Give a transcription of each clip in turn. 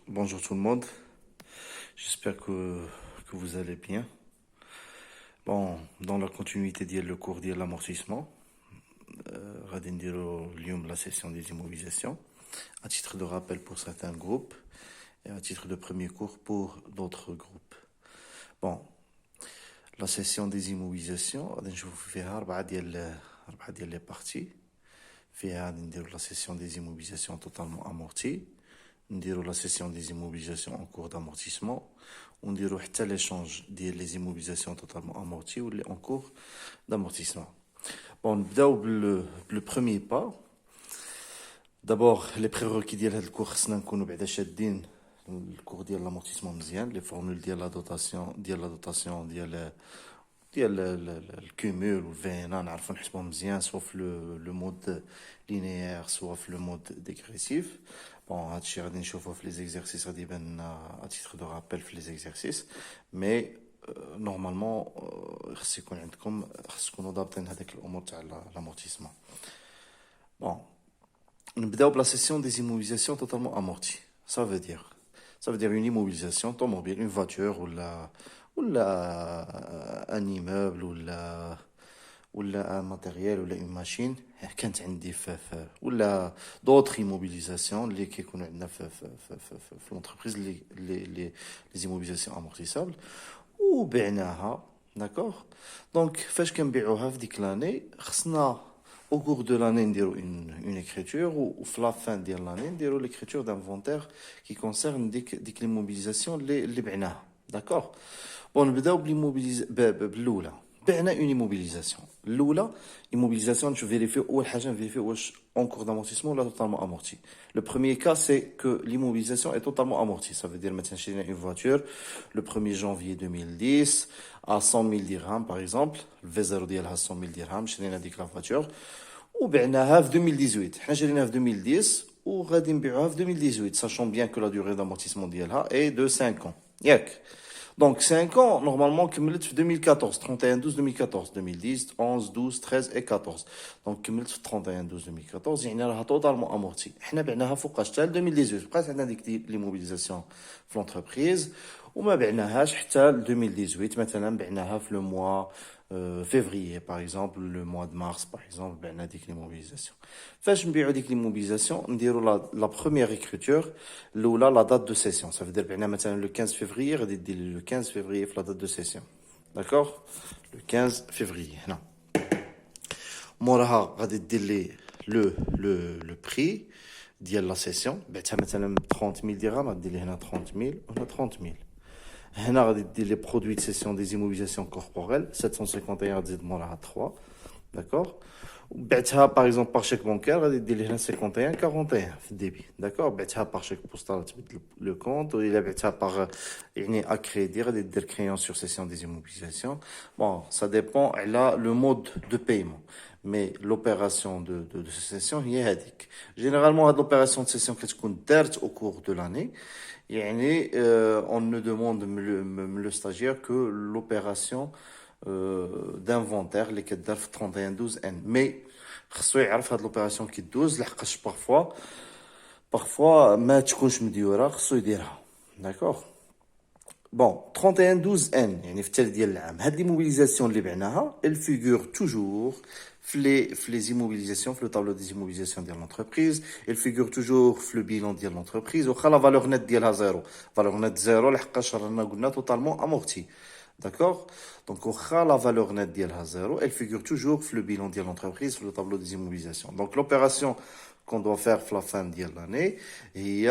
Bonjour tout le monde, j'espère que vous allez bien. Bon, dans la continuité le cours de l'amortissement, غادي نديرو اليوم la session des immobilisations, à titre de rappel pour certains groupes et à titre de premier cours pour d'autres groupes. Bon, la session des immobilisations, غادي نشوفو فيها أربعة ديال les parties. فيها غادي نديرو la session des immobilisations totalement amorties. نديرو la session des immobilisations en cours d'amortissement ونديرو حتى l'échange ديال les immobilisations totalement amorties ou en cours d'amortissement. Bon, نبداو le premier pas. D'abord, les prérequis ديال هاد الكور خصنا نكونوا بعدا شادين الكور ديال l'amortissement مزيان, les formules ديال la dotation ديال الكومول والفينا نعرفو نحسبوهم مزيان سواء في لو مود لينيير سواء في لو مود ديكريسيف. بون هادشي غادي نشوفوه في لي زيكزارسيس, غادي يبان لنا ا تيتر دو رابيل في لي زيكزارسيس, مي نورمالمون خص يكون عندكم, خص تكونوا ضابطين هذيك الامور تاع l'amortissement. بون نبداو بلا سيسيون دي immobilisations totalement amorties. Ça veut dire une immobilisation automobile, une voiture ou un immeuble ou un matériel ou une machine كانت عندي ولا d'autres immobilisations اللي كيكونوا عندنا في l'entreprise les immobilisations amortissables وبعناها. D'accord. Donc فاش كنبيعوها في ديك لاني خصنا au cours de l'année نديرو une écriture ou في la fin ديال l'année نديرو l'écriture d'inventaire qui concerne ديك l'immobilisation اللي بعناها. D'accord. Bon, نبداو بالاولى. بعنا une immobilisation. الاولى immobilisation نشوف فيريفيو اول حاجه نفيريفيو واش en cours d'amortissement ولا totalement amorti. Le premier cas c'est que l'immobilisation est totalement amortie. Ça veut dire maintenant شرينا une voiture le 1er janvier 2010 à 100 000 dirhams par exemple, الفيزيرو ديالها 100 000 dirhams, شرينا ديك لا فواتور وبعناها في 2018. حنا شريناها في 2010 وغادي نبيعوها في 2018, sachant bien que la durée d'amortissement ديالها est de 5 ans. ياك. Donc 5 ans, normalement, كملت في 2014, 31-12-2014, 2010, 11, 12, 13 et 14. Donc كملت في 31-12-2014, يعني راها totalement amorti. حنا بعناها فوقاش حتى 2018, بقات عندنا ديك l'immobilisation في l'entreprise وما بعناهاش حتى 2018. مثلا بعناها في le mois février par exemple, le mois de mars par exemple, بعنا ديك l'immobilisation. فاش نبيعو ديك l'immobilisation نديرو la première écriture الاولى la date de cession. Ça veut dire بعنا مثلا le 15 février غادي دير le 15 février في la date de cession. D'accord. Le 15 février هنا موراها غادي دير لي le prix ديال la cession. بعتها مثلا 30 000 dirhams غادي دير لي هنا 30 000 وهنا 30 000. هنا غادي دير les produits de cession des immobilisations corporelles 751 تزيد موراها 3. D'accord. بعتها par exemple par chèque bancaire غادي دير لي هنا 51 41 في الديبي. D'accord. بعتها par chèque postal تبدل le compte, الا بعتها par يعني à crédit غادي دير créance sur cession des immobilisations. Bon, ça dépend على le mode de paiement, mais l'opération de cession هي هذيك. Généralement هاد l'opération de cession كتكون دارت au cours de l'année. يعني on ne demande le stagiaire que l'opération d'inventaire اللي كدار في 31/12 ان, مي خصو يعرف هاد لوبيراسيون كي دوز لحقاش بارفوا ما تكونش مديوره خصو يديرها. داكوغ. بون 31/12 ان يعني في الثالث ديال العام. هاد لي موبيليزاسيون اللي بعناها elle figure toujours في les immobilisations, في le tableau des immobilisations ديال l'entreprise, elle figure toujours في le bilan ديال l'entreprise واخا لا فالور نت ديالها زيرو. فالور نت زيرو لحقاش رانا قلنا totalement amorti. D'accord. Donc la valeur nette ديالها zéro, elle figure toujours في le bilan de l'entreprise, في le tableau des immobilisations. Donc l'opération qu'on doit faire à la fin de l'année, il y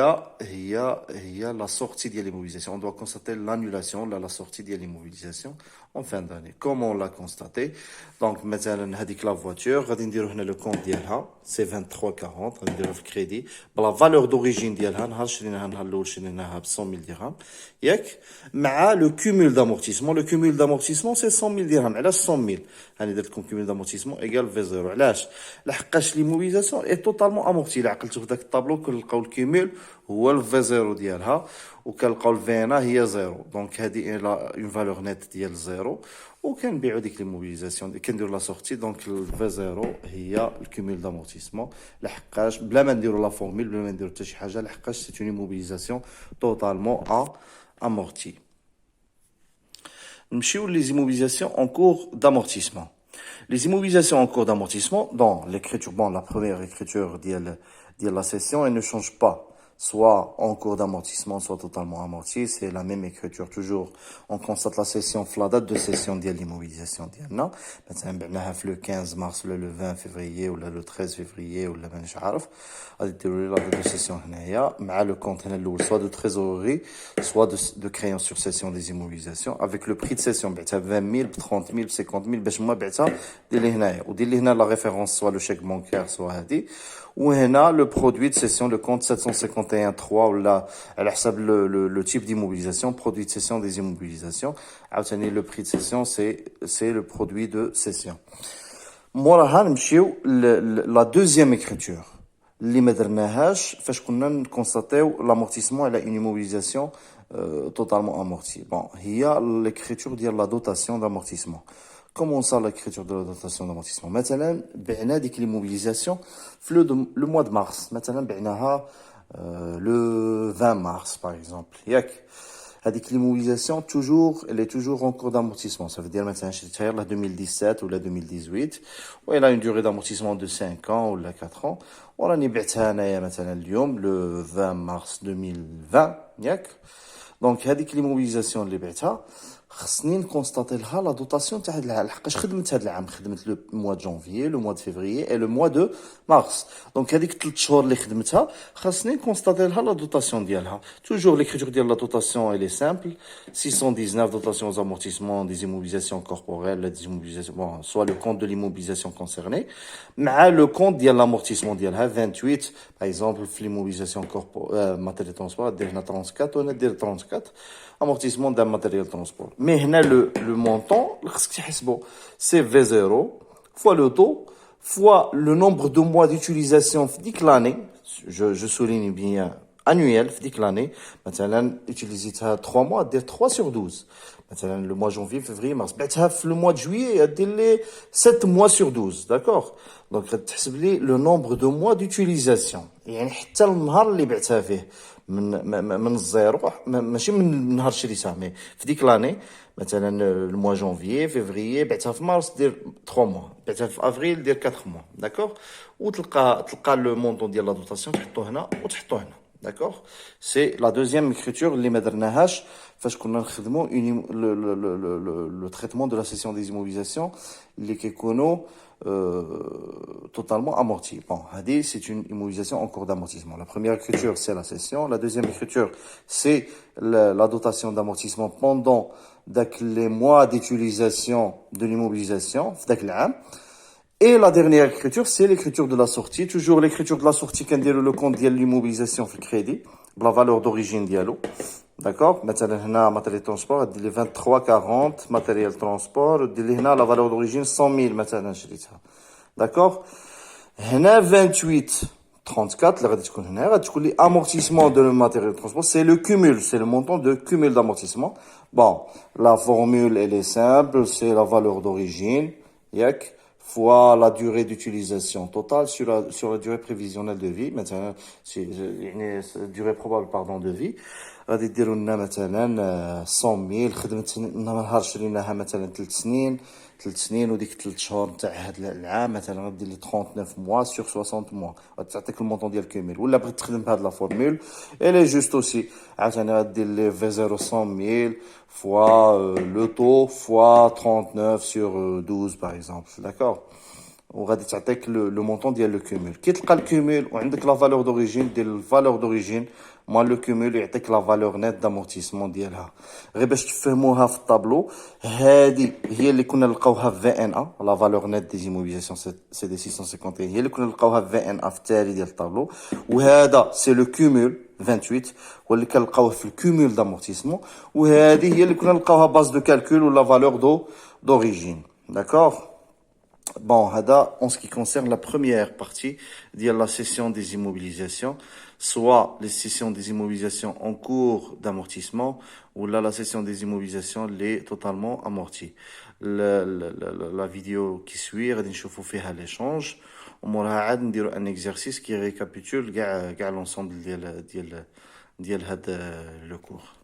a la sortie de l'immobilisation. On doit constater l'annulation, la sortie de l'immobilisation en fin d'année. Comment on l'a constaté? Donc مثلا هذيك la voiture غادي نديرو هنا le compte ديالها c'est 2340, غادي نديرو في crédit بلا valeur d'origine ديالها. نهار شريناها نهار الاول شريناها ب 100 000 dirhams ياك, مع le cumul d'amortissement. Le cumul d'amortissement c'est 100 000 dirhams. علاش 100 000؟ هاني درت لكم cumul d'amortissement égal V0. علاش؟ لحقاش l'immobilisation est totalement amorti. الا عقلتو في داك الطابلو كنلقاو الكيمول هو ال V0 ديالها وكنلقاو ال VNA هي 0 دونك هذه اون فالور نيت ديال 0 وكنبيعوا ديك لي موبيليزاسيون كنديروا لا سورتي دونك ال V0 هي الكومول دامورتيسمون لحقاش بلا ما نديروا لا فورمول بلا ما نديروا حتى شي حاجه لحقاش سي اون موبيليزاسيون توتالمون امورتي. نمشيو لي immobilisations en cours d'amortissement. Les immobilisations en cours d'amortissement, dans l'écriture, bon, la première écriture de la session, elle ne change pas. Soit en cours d'amortissement, soit totalement amorti. C'est la même écriture. Toujours, on constate la session, la date de session de l'immobilisation. Maintenant, le 15 mars, le 20 février, ou le 13 février, ou le 20 عارف. La date de session, le compte, soit de trésorerie, soit de créance sur session des immobilisations, avec le prix de session, 20 000, 30 000, 50 000, باش moi, ودير لي هنا la référence, soit le chèque bancaire, soit هذه. وهنا le produit de session, le compte 751.3 ولا على حسب le type d'immobilisation, produit de session des immobilisations. عاوتاني le prix de session c'est le produit de session. موراها نمشيو la deuxième écriture اللي ما درناهاش فاش كنا نكونستاتيو l'amortissement على une immobilisation totalement amortie. Bon, هي l'écriture ديال la dotation d'amortissement. Comment ça l'écriture de la dotation d'amortissement? Maintenant, بعنا ديك l'immobilisation le mois de mars. Maintenant, بعnaها le 20 mars par exemple. ياك هذيك l'immobilisation toujours elle est toujours en cours d'amortissement. Ça veut dire مثلا شريتها la 2017 ou la 2018 و elle a une durée d'amortissement de 5 ans ou la 4 ans. وراني بعتها انايا مثلا اليوم le 20 mars 2020 ياك. دونك هذيك l'immobilisation اللي بعتها خصني نكونستاتي لها لا دوطاسيون تاع هاد العام لحقاش خدمت هاد العام خدمت لو موا دو جانفيي لو موا دو فيفريي اي لو موا دو مارس دونك هذيك 3 شهور اللي خدمتها خصني نكونستاتي لها لا دوطاسيون ديالها توجور ليكريتور ديال لا دوطاسيون اي سامبل 619 دوطاسيون aux amortissements des immobilisations corporelles des immobilisations bon soit le compte de l'immobilisation concernée مع le compte ديال l'amortissement ديالها 28 par exemple في l'immobilisation matériel transport دير هنا 34 وانا دير 34 amortissement d'un matériel transport. Mais le montant, c'est V0 fois le taux fois le nombre de mois d'utilisation de l'année. Je souligne bien annuel de l'année. Maintenant, utiliser 3 mois, dire 3 sur 12. Maintenant, le mois janvier, février, mars. Le mois de juillet, dire 7 mois sur 12. D'accord? Donc, le nombre de mois d'utilisation. يعني حتى النهار اللي بعتها فيه من الزيرو ماشي من نهار شريتها مي في ديك لاني مثلا الموا جونفيي فيفريي بعتها في مارس دير 3 موا بعتها في افريل دير 4 موا داكوغ وتلقى لو مونطون ديال لا دوطاسيون تحطو هنا وتحطو هنا داكوغ سي لا دوزيام اكريتور اللي ما درناهاش فاش كنا نخدموا لو تريتمون دو لا سيسيون دي immobilisations اللي كيكونوا totalement amorti. Bon, Hadi, c'est une immobilisation en cours d'amortissement. La première écriture, c'est la cession. La deuxième écriture, c'est la dotation d'amortissement pendant les mois d'utilisation de l'immobilisation. Et la dernière écriture, c'est l'écriture de la sortie. Toujours l'écriture de la sortie, quand le compte de l'immobilisation fait crédit, la valeur d'origine dialo. D'accord? Maintenant, matériel transport, il est 23,40, matériel transport, il est la valeur d'origine 100 000, maintenant, d'accord? Il 28,34, là, amortissement de matériel transport, c'est le cumul, c'est le montant de cumul d'amortissement. Bon, la formule, elle est simple, c'est la valeur d'origine, yak, fois la durée d'utilisation totale sur la durée prévisionnelle de vie. Maintenant, c'est une durée probable, pardon, de vie. غادي يديروا لنا مثلا 100,000 خدمت نهار شريناها مثلا 3 سنين وديك 3 شهور تاع هذا العام مثلا غادي لي 39 موا sur 60 موا غتعطيك المونطون ديال الكوميل ولا بغيت تخدم بهاد لا فورمول اي جوست اوسي عاوتاني غادير لي في 0 100,000 fois le taux fois 39 sur 12 par exemple d'accord وغادي تعطيك لو مونطون ديال لو كومول كي تلقى الكومول وعندك لا فالور دوريجين ديال الفالور دوريجين ما لو كومول يعطيك لا فالور نيت دامورتيسمون ديالها غير باش تفهموها في الطابلو هذه هي اللي كنا نلقاوها في ان ا لا فالور نيت دي زيموبيليزاسيون سي دي 651 هي اللي كنا نلقاوها في ان ا في التالي ديال الطابلو وهذا سي لو كومول 28 هو اللي كنلقاوه في الكومول دامورتيسمون وهذه هي اللي كنا نلقاوها باز دو كالكول ولا فالور دوريجين داكوغ. Bon, Hada, en ce qui concerne la première partie de la session des immobilisations, soit les sessions des immobilisations en cours d'amortissement, ou là la session des immobilisations est totalement amortie. La vidéo qui suit غادي نشوفوا فيها l'échange وموراها عاد نديروا un exercice qui récapitule كاع l'ensemble ديال هاد le cours.